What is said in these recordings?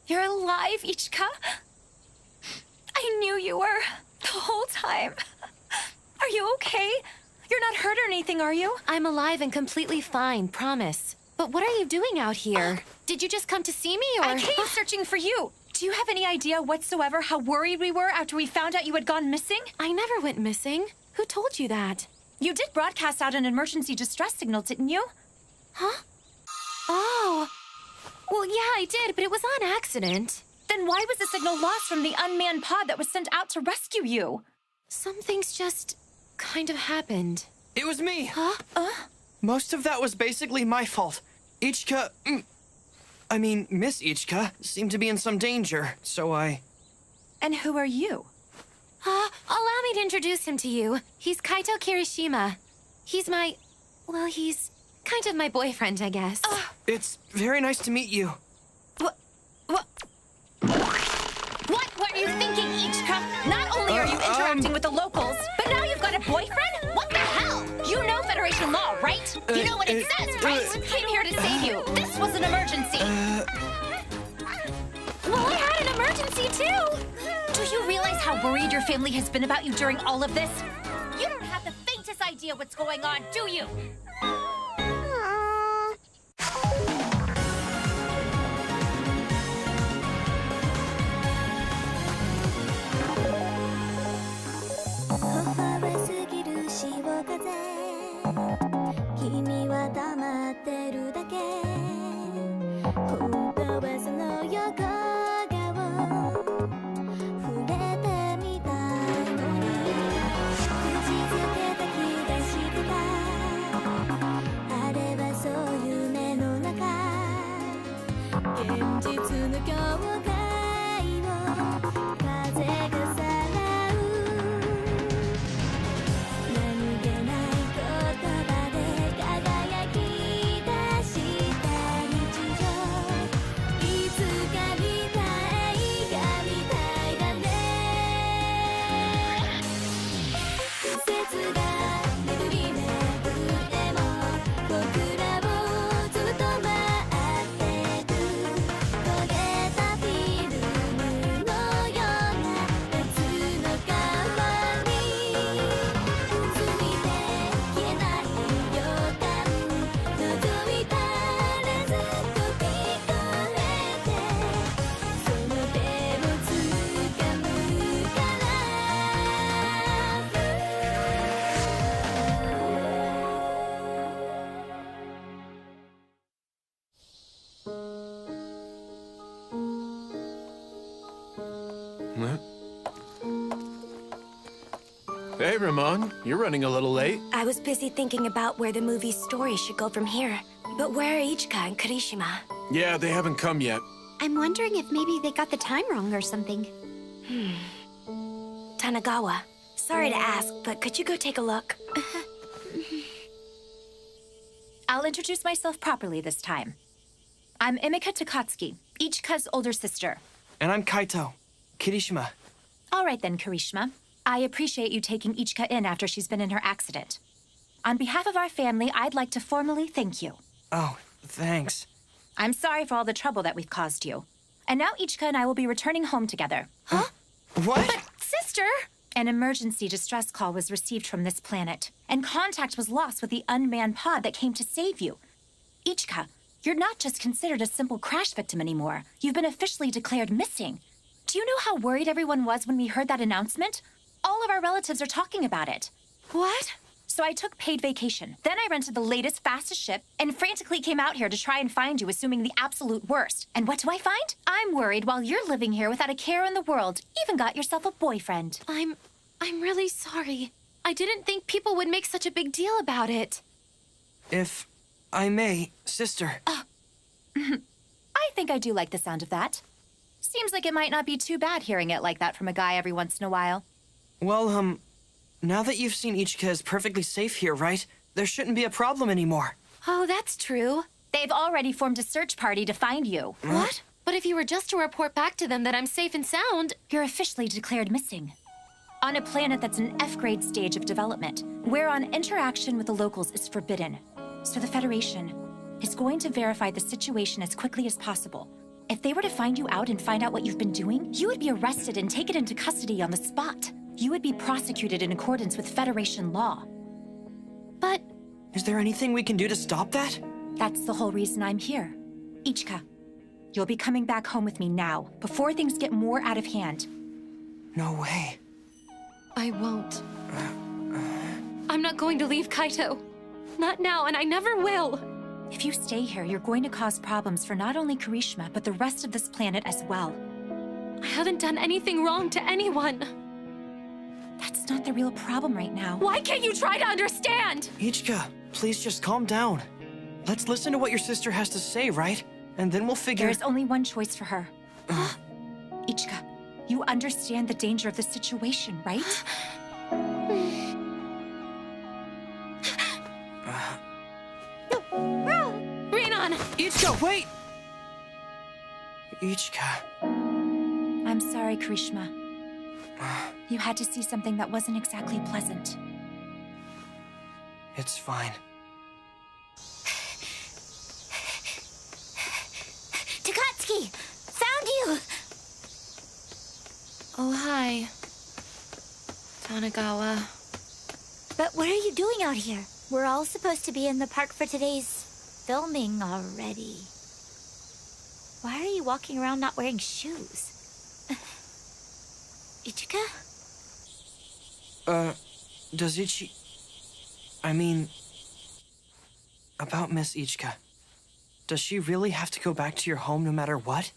You're alive, Ichika? I knew you were the whole time. Are you okay? You're not hurt or anything, are you? I'm alive and completely fine, promise. But what are you doing out here? Did you just come to see me, or...? I came searching for you. Do you have any idea whatsoever how worried we were after we found out you had gone missing? I never went missing. Who told you that? You did broadcast out an emergency distress signal, didn't you? Huh? Oh. Well, yeah, I did, but it was on accident. Then why was the signal lost from the unmanned pod that was sent out to rescue you? Some things just kind of happened. It was me! Huh? Most of that was basically my fault. Ichika... Miss Ichika seemed to be in some danger, so I... And who are you? Allow me to introduce him to you. He's Kaito Kirishima. He's my... well, he's kind of my boyfriend, I guess. It's very nice to meet you. What were you thinking, Ichika? Not only are you interacting with the locals, but now you've got a boyfriend? What the hell? You know Federation law, right? You know what it says, right? Came here to save you. This was an emergency. Well, I had an emergency, too. Do you realize how worried your family has been about you during all of this? You don't have the faintest idea what's going on, do you? Hey, Ramon. You're running a little late. I was busy thinking about where the movie's story should go from here. But where are Ichika and Kirishima? Yeah, they haven't come yet. I'm wondering if maybe they got the time wrong or something. Tanagawa, sorry to ask, but could you go take a look? I'll introduce myself properly this time. I'm Emika Takatsuki, Ichika's older sister. And I'm Kaito. Kirishima. All right then, Kirishima. I appreciate you taking Ichika in after she's been in her accident. On behalf of our family, I'd like to formally thank you. Oh, thanks. I'm sorry for all the trouble that we've caused you. And now Ichika and I will be returning home together. Huh? What? But, sister! An emergency distress call was received from this planet, and contact was lost with the unmanned pod that came to save you. Ichika, you're not just considered a simple crash victim anymore. You've been officially declared missing. Do you know how worried everyone was when we heard that announcement? All of our relatives are talking about it. What? So I took paid vacation. Then I rented the latest, fastest ship and frantically came out here to try and find you, assuming the absolute worst. And what do I find? I'm worried while you're living here without a care in the world. Even got yourself a boyfriend. I'm really sorry. I didn't think people would make such a big deal about it. If I may, sister. I think I do like the sound of that. Seems like it might not be too bad hearing it like that from a guy every once in a while. Well, now that you've seen Ichika is perfectly safe here, right? There shouldn't be a problem anymore. Oh, that's true. They've already formed a search party to find you. What? But if you were just to report back to them that I'm safe and sound... You're officially declared missing. On a planet that's an F-grade stage of development, whereon interaction with the locals is forbidden. So the Federation is going to verify the situation as quickly as possible. If they were to find you out and find out what you've been doing, you would be arrested and taken into custody on the spot. You would be prosecuted in accordance with Federation law. But Is there anything we can do to stop that? that's the whole reason I'm here. Ichika, you'll be coming back home with me now, before things get more out of hand. No way. I won't. I'm not going to leave Kaito. Not now, and I never will. If you stay here, you're going to cause problems for not only Kirishima, but the rest of this planet as well. I haven't done anything wrong to anyone. That's not the real problem right now. Why can't you try to understand? Ichika, please just calm down. Let's listen to what your sister has to say, right? And then we'll figure... There's only one choice for her. Ichika, you understand the danger of the situation, right? Renan! Ichika, wait! Ichika... I'm sorry, Kirishima. You had to see something that wasn't exactly pleasant. It's fine. Takatsuki! Found you! Oh, hi. Tanagawa. But what are you doing out here? We're all supposed to be in the park for today's filming already. Why are you walking around not wearing shoes? Ichika? Does Ichi... I mean... About Miss Ichika. Does she really have to go back to your home no matter what?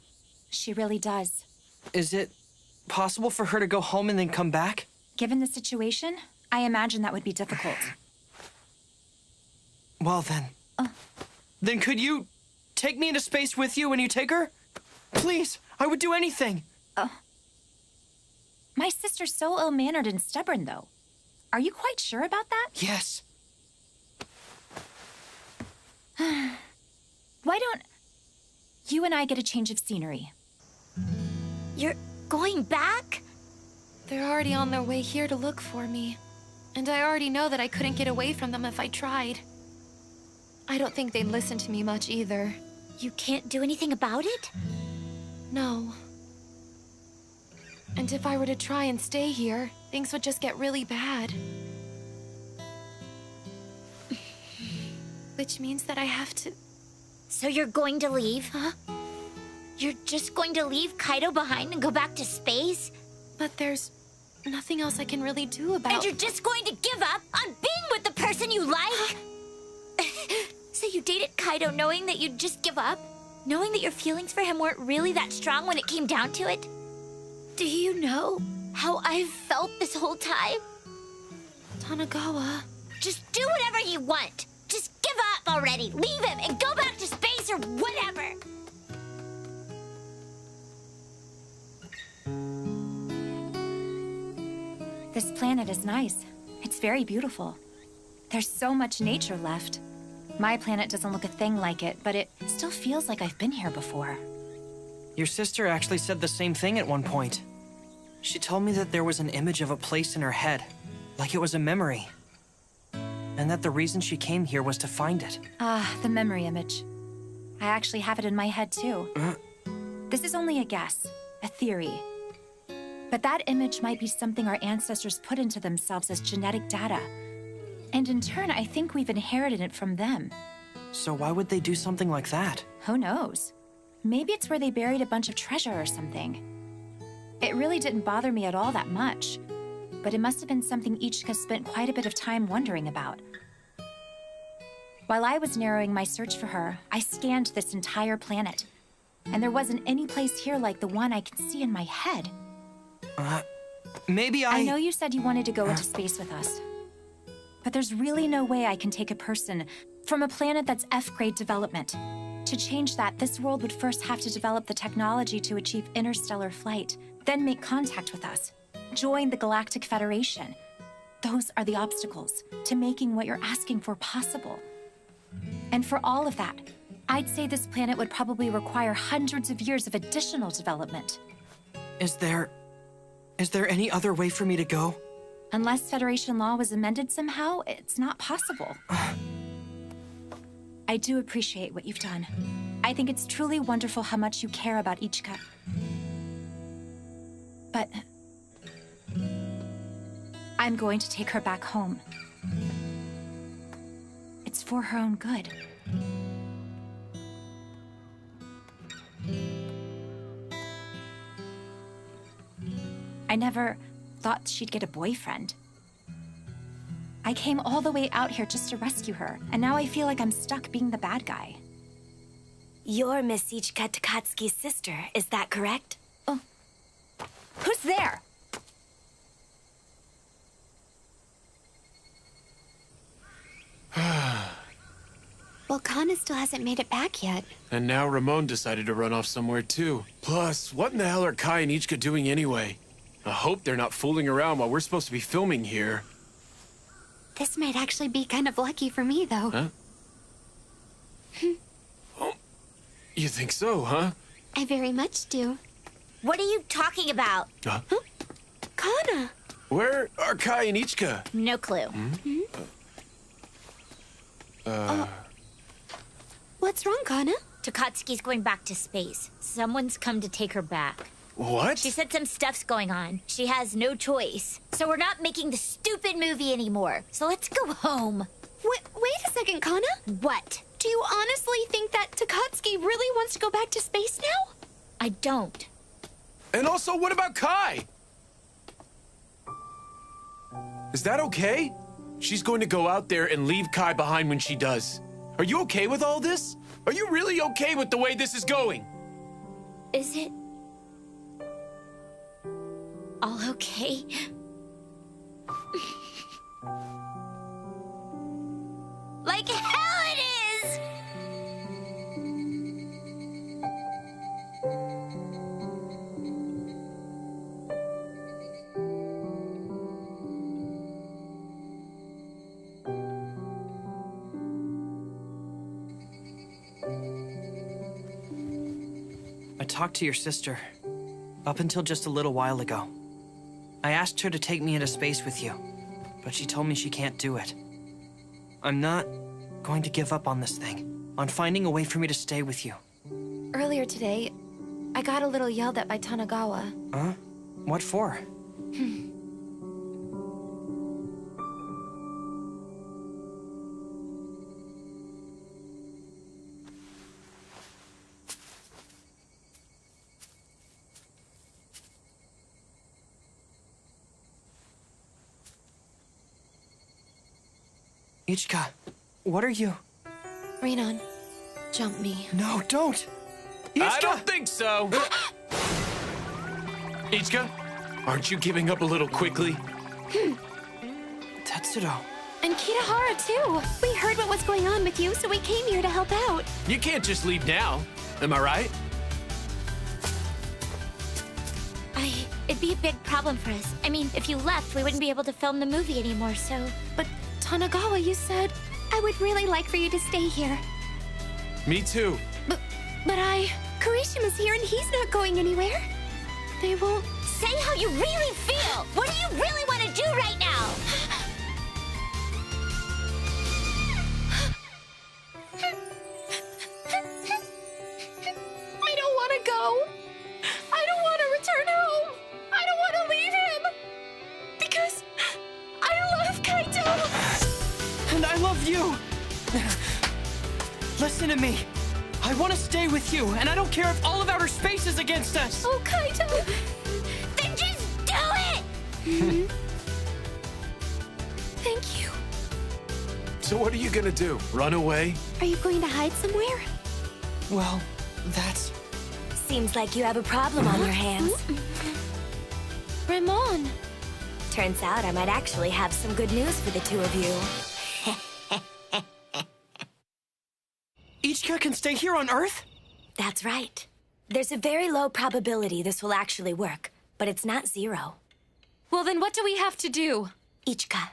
She really does. Is it possible for her to go home and then come back? Given the situation, I imagine that would be difficult. Well then... Then could you take me into space with you when you take her? Please, I would do anything. My sister's so ill-mannered and stubborn, though. Are you quite sure about that? Yes. Why don't you and I get a change of scenery? You're going back? They're already on their way here to look for me. And I already know that I couldn't get away from them if I tried. I don't think they'd listen to me much either. You can't do anything about it? No. And if I were to try and stay here, things would just get really bad. Which means that I have to... So you're going to leave? Huh? You're just going to leave Kaito behind and go back to space? But there's nothing else I can really do about... And you're just going to give up on being with the person you like? So you dated Kaito knowing that you'd just give up? Knowing that your feelings for him weren't really that strong when it came down to it? Do you know how I've felt this whole time? Tanagawa... Just do whatever you want. Just give up already. Leave him and go back to space or whatever. This planet is nice. It's very beautiful. There's so much nature left. My planet doesn't look a thing like it, but it still feels like I've been here before. Your sister actually said the same thing at one point. She told me that there was an image of a place in her head, like it was a memory. And that the reason she came here was to find it. Ah, the memory image. I actually have it in my head, too. This is only a guess, a theory. But that image might be something our ancestors put into themselves as genetic data. And in turn, I think we've inherited it from them. So why would they do something like that? Who knows? Maybe it's where they buried a bunch of treasure or something. It really didn't bother me at all that much. But it must have been something Ichika spent quite a bit of time wondering about. While I was narrowing my search for her, I scanned this entire planet. And there wasn't any place here like the one I can see in my head. Maybe I know you said you wanted to go into space with us. But there's really no way I can take a person from a planet that's F-grade development. To change that, this world would first have to develop the technology to achieve interstellar flight, then make contact with us. Join the Galactic Federation. Those are the obstacles to making what you're asking for possible. And for all of that, I'd say this planet would probably require hundreds of years of additional development. Is there any other way for me to go? Unless Federation law was amended somehow, it's not possible. I do appreciate what you've done. I think it's truly wonderful how much you care about Ichika. But I'm going to take her back home. It's for her own good. I never thought she'd get a boyfriend. I came all the way out here just to rescue her, and now I feel like I'm stuck being the bad guy. You're Miss Ichika Takatsuki's sister, is that correct? Oh. Who's there? Well, Kana still hasn't made it back yet. And now Ramon decided to run off somewhere too. Plus, what in the hell are Kai and Ichika doing anyway? I hope they're not fooling around while we're supposed to be filming here. This might actually be kind of lucky for me, though. Huh? Oh, you think so, huh? I very much do. What are you talking about? Huh? Kana! Where are Kai and Ichika? No clue. What's wrong, Kana? Takatsuki's going back to space. Someone's come to take her back. What? She said some stuff's going on. She has no choice. So we're not making the stupid movie anymore. So let's go home. Wait a second, Kana. What? Do you honestly think that Takatsuki really wants to go back to space now? I don't. And also, what about Kai? Is that okay? She's going to go out there and leave Kai behind when she does. Are you okay with all this? Are you really okay with the way this is going? Is it all okay? Like hell it is! I talked to your sister. Up until just a little while ago. I asked her to take me into space with you, but she told me she can't do it. I'm not going to give up on this thing, on finding a way for me to stay with you. Earlier today, I got a little yelled at by Tanagawa. Huh? What for? Ichika, what are you? Renan, jump me. No, don't! Ichika! I don't think so. Ichika, aren't you giving up a little quickly? Tetsudo. And Kitahara, too. We heard what was going on with you, so we came here to help out. You can't just leave now. Am I right? It'd be a big problem for us. I mean, if you left, we wouldn't be able to film the movie anymore, so... But Tanagawa, you said... I would really like for you to stay here. Me too. But I... Kirishima's here and he's not going anywhere. They won't... Say how you really feel! What do you really want to do right now? I don't want to go. I don't want to return home. I don't want to leave him. Because I love Kaito. And I love you! Listen to me. I want to stay with you, and I don't care if all of outer space is against us! Oh, Kaito! Then just do it! Thank you. So what are you gonna do? Run away? Are you going to hide somewhere? Well, that's... Seems like you have a problem on your hands. Ramon! Turns out I might actually have some good news for the two of you. Ichika can stay here on Earth? That's right. There's a very low probability this will actually work, but it's not zero. Well, then what do we have to do? Ichika,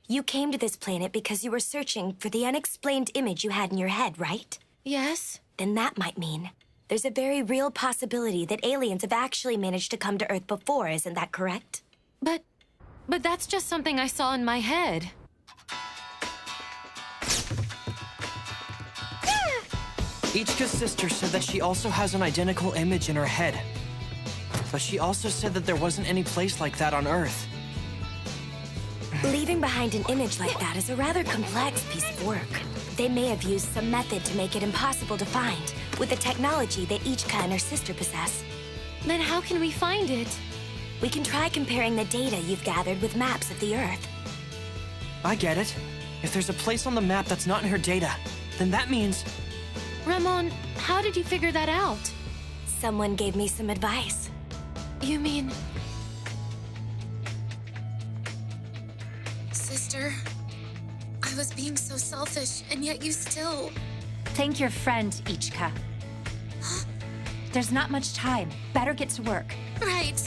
you came to this planet because you were searching for the unexplained image you had in your head, right? Yes? Then that might mean there's a very real possibility that aliens have actually managed to come to Earth before, isn't that correct? But that's just something I saw in my head. Ichika's sister said that she also has an identical image in her head. But she also said that there wasn't any place like that on Earth. Leaving behind an image like that is a rather complex piece of work. They may have used some method to make it impossible to find, with the technology that Ichika and her sister possess. Then how can we find it? We can try comparing the data you've gathered with maps of the Earth. I get it. If there's a place on the map that's not in her data, then that means... Ramon, how did you figure that out? Someone gave me some advice. You mean... Sister, I was being so selfish, and yet you still... Thank your friend, Ichika. There's not much time. Better get to work. Right.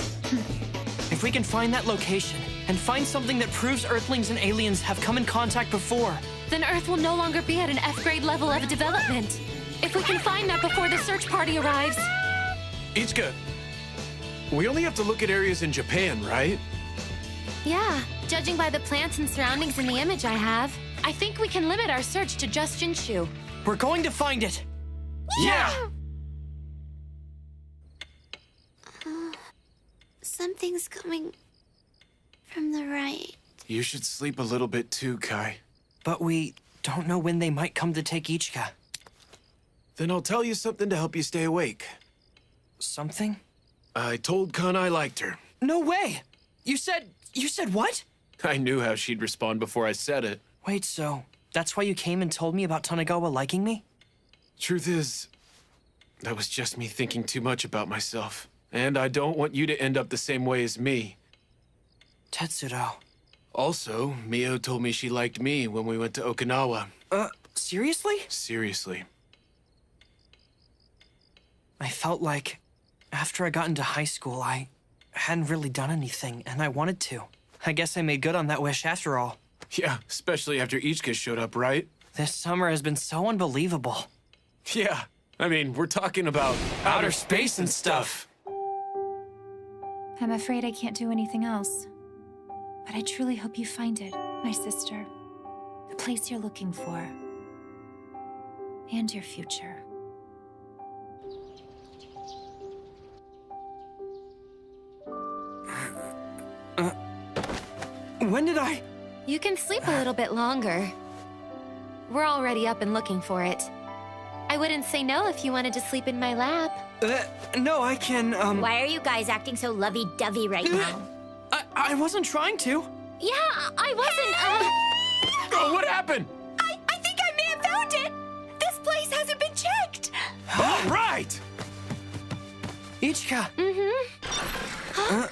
If we can find that location, and find something that proves Earthlings and aliens have come in contact before, Then Earth will no longer be at an F-grade level of development. If we can find that before the search party arrives... Ichika, we only have to look at areas in Japan, right? Yeah, judging by the plants and surroundings in the image I have, I think we can limit our search to just Jinshu. we're going to find it. Yeah! Something's coming from the right. You should sleep a little bit too, Kai. But we don't know when they might come to take Ichika. Then I'll tell you something to help you stay awake. Something? I told Kun I liked her. No way! You said what? I knew how she'd respond before I said it. Wait, so that's why you came and told me about Tanigawa liking me? Truth is, that was just me thinking too much about myself. And I don't want you to end up the same way as me. Tetsuro. Also, Mio told me she liked me when we went to Okinawa. Seriously? Seriously. I felt like after I got into high school, I hadn't really done anything, and I wanted to. I guess I made good on that wish after all. Yeah, especially after Ichika showed up, right? This summer has been so unbelievable. Yeah, I mean, we're talking about outer space and stuff. I'm afraid I can't do anything else. But I truly hope you find it, my sister. The place you're looking for. And your future. When did I? You can sleep a little bit longer. We're already up and looking for it. I wouldn't say no if you wanted to sleep in my lap. No, I can, Why are you guys acting so lovey-dovey right now? I wasn't trying to. Yeah, I wasn't, Oh, what happened? I think I may have found it! This place hasn't been checked! All right! Ichika. Ichika,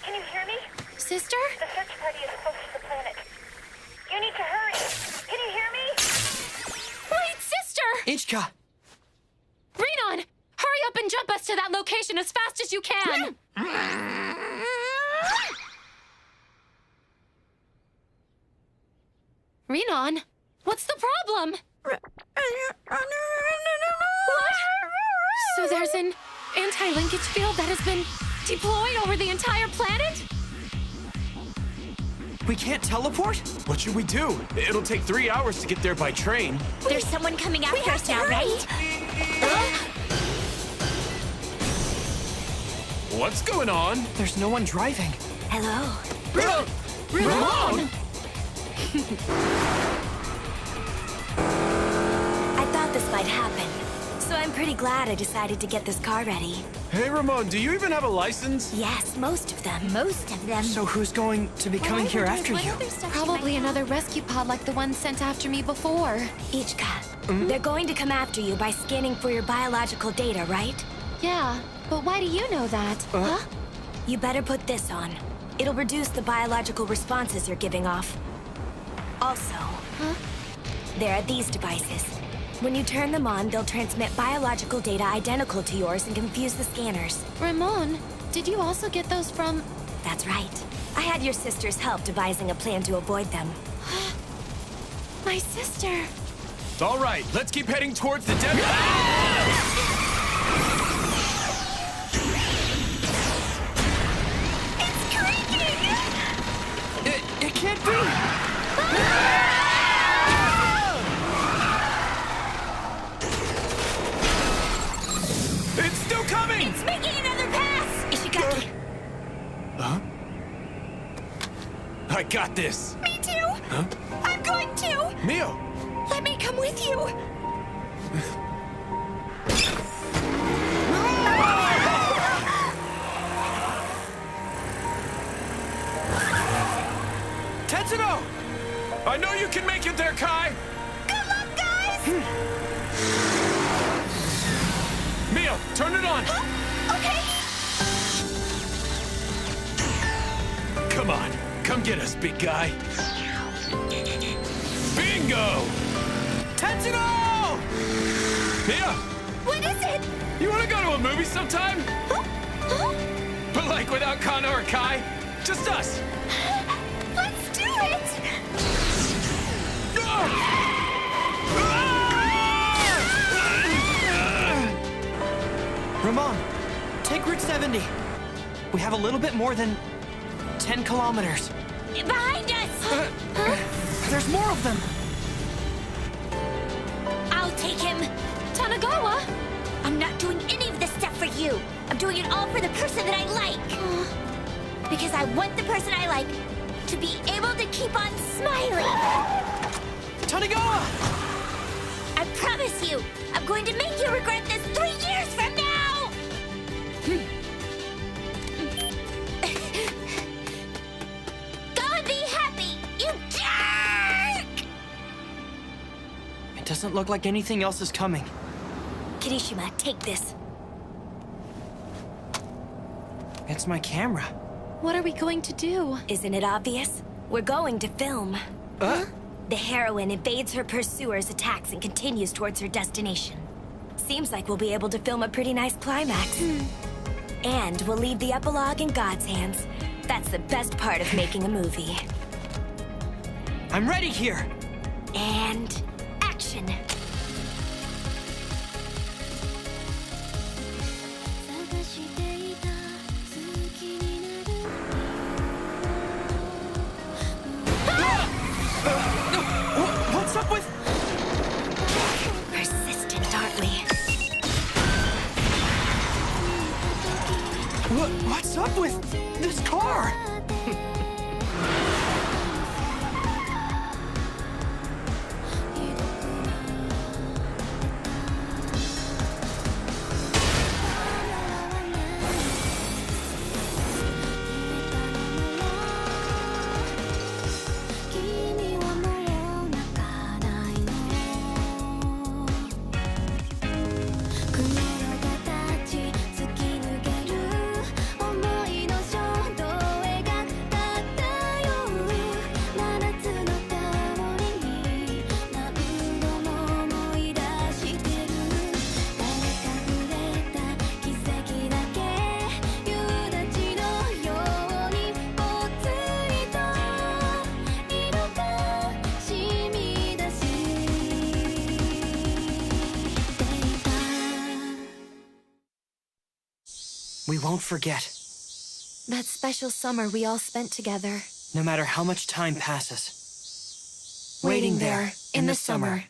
can you hear me? Sister? The search party is close to the planet. You need to hurry. Can you hear me? Wait, sister! Ichika. Renon! Hurry up and jump us to that location as fast as you can! Renon, what's the problem? What? So there's an anti-linkage field that has been deployed over the entire planet? We can't teleport? What should we do? It'll take 3 hours to get there by train. There's someone coming after us now, right? What's going on? There's no one driving. Hello. Ramon! I thought this might happen, so I'm pretty glad I decided to get this car ready. Hey, Ramon, do you even have a license? Yes, most of them. Most of them. So who's going to be coming here after you? Probably another rescue pod like the one sent after me before. Ichika, they're going to come after you by scanning for your biological data, right? Yeah, but why do you know that? Huh? You better put this on. It'll reduce the biological responses you're giving off. Also, there are these devices. When you turn them on, they'll transmit biological data identical to yours and confuse the scanners. Ramon, did you also get those from... That's right. I had your sister's help devising a plan to avoid them. my sister? All right, let's keep heading towards the depth. It can't be! It's making another pass! Ishigaki. Huh? I got this. Me too! Huh? I'm going to! Mio! Let me come with you! Tetsuno! I know you can make it there, Kai! Good luck, guys! Mio, turn it on! Okay! Come on, come get us, big guy. Bingo! Tetsuno! Mia, What is it? you wanna go to a movie sometime? Huh? But like without Kana or Kai? Just us! Let's do it! Ramon, take Route 70. We have a little bit more than 10 kilometers. Behind us! There's more of them. I'll take him. Tanagawa! I'm not doing any of this stuff for you. I'm doing it all for the person that I like. Because I want the person I like to be able to keep on smiling. Tanagawa! I promise you, I'm going to make you regret this 3 years from now! Go and be happy, you jerk! It doesn't look like anything else is coming. Kirishima, take this. It's my camera. What are we going to do? Isn't it obvious? We're going to film. The heroine evades her pursuers' attacks and continues towards her destination. Seems like we'll be able to film a pretty nice climax. And we'll leave the epilogue in God's hands. That's the best part of making a movie. I'm ready here. And action. What's up with... Persistent, aren't we? What's up with this car? We won't forget, That special summer we all spent together. no matter how much time passes. Waiting there in the summer.